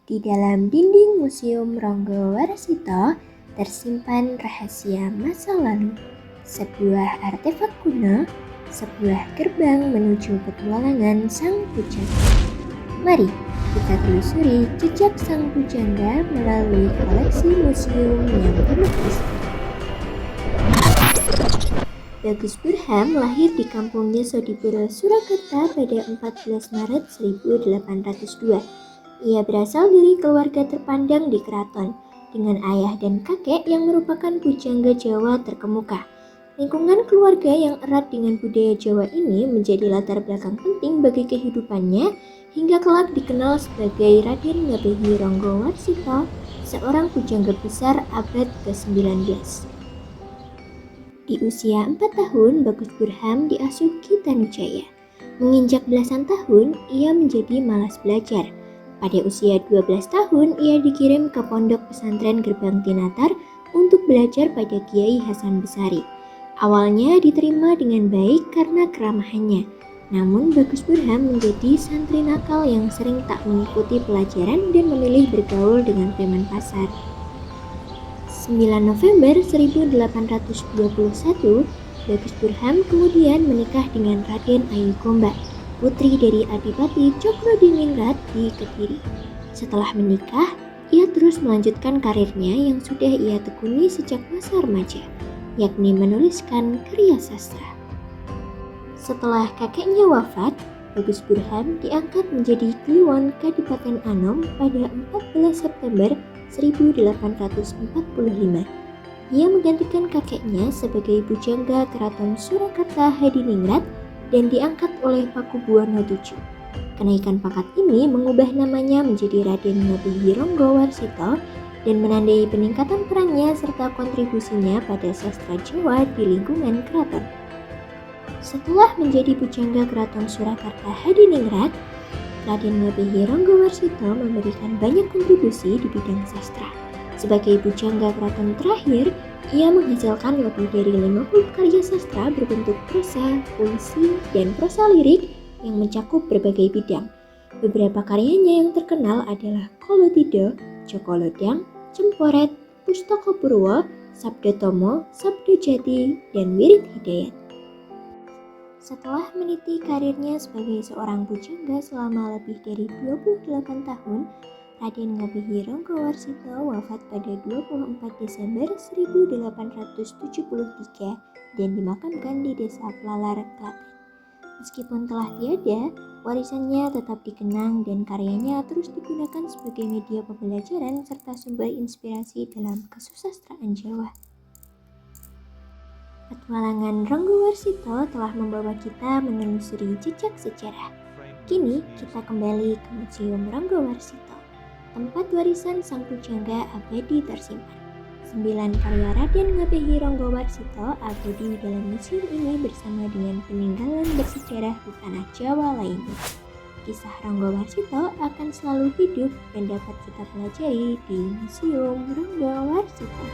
Di dalam dinding Museum Ronggo Warsito tersimpan rahasia masa lalu, sebuah artefak kuno, sebuah gerbang menuju petualangan sang pujangga. Mari kita telusuri jejak sang pujangga melalui koleksi museum yang penuh misteri. Bagus Burhan lahir di kampung Yesodipuro, Surakarta pada 14 Maret 1802. Ia berasal dari keluarga terpandang di keraton, dengan ayah dan kakek yang merupakan pujangga Jawa terkemuka. Lingkungan keluarga yang erat dengan budaya Jawa ini menjadi latar belakang penting bagi kehidupannya, hingga kelak dikenal sebagai Raden Ngabehi Ronggo Warsito, seorang pujangga besar abad ke-19. Di usia 4 tahun, Bagus Burhan diasuh Ki Tanujaya. Menginjak belasan tahun, ia menjadi malas belajar. Pada usia 12 tahun, ia dikirim ke pondok pesantren Gerbang Tinatar untuk belajar pada Kiai Hasan Besari. Awalnya diterima dengan baik karena keramahannya. Namun Bagus Burhan menjadi santri nakal yang sering tak mengikuti pelajaran dan memilih bergaul dengan preman pasar. 9 November 1821, Bagus Burhan kemudian menikah dengan Raden Ayu Gombak, putri dari Adipati Cokrodiningrat di Kediri. Setelah menikah, ia terus melanjutkan karirnya yang sudah ia tekuni sejak masa remaja, yakni menuliskan karya sastra. Setelah kakeknya wafat, Bagus Burhan diangkat menjadi Kliwon Kadipaten Anom pada 14 September 1845. Ia menggantikan kakeknya sebagai pujangga Keraton Surakarta Hadiningrat dan diangkat oleh Pakubuwono VII. Kenaikan pangkat ini mengubah namanya menjadi Raden Ngabehi Ronggo Warsito dan menandai peningkatan perannya serta kontribusinya pada sastra Jawa di lingkungan keraton. Setelah menjadi pujangga Keraton Surakarta Hadiningrat, Raden Ngabehi Ronggo Warsito memberikan banyak kontribusi di bidang sastra. Sebagai pujangga keraton terakhir, ia menghasilkan lebih dari 50 karya sastra berbentuk prosa, puisi, dan prosa lirik yang mencakup berbagai bidang. Beberapa karyanya yang terkenal adalah Kolodido, Joko Lodang, Cemporet, Pustaka Purwo, Sabda Tomo, Sabda Jati, dan Wirid Hidayat. Setelah meniti karirnya sebagai seorang pujangga selama lebih dari 28 tahun, Raden Ngabehi Ronggo Warsito wafat pada 24 Desember 1873 dan dimakamkan di Desa Pelalar, Klaten. Meskipun telah tiada, warisannya tetap dikenang dan karyanya terus digunakan sebagai media pembelajaran serta sumber inspirasi dalam kesusastraan Jawa. Petualangan Ronggo Warsito telah membawa kita menelusuri jejak sejarah. Kini kita kembali ke Museum Ronggo Warsito, tempat warisan sang pujangga abadi tersimpan. 9 karya Raden Ngabehi Ronggo Warsito abadi dalam museum ini bersama dengan peninggalan bersejarah di tanah Jawa lainnya. Kisah Ronggo Warsito akan selalu hidup dan dapat kita pelajari di Museum Ronggo Warsito.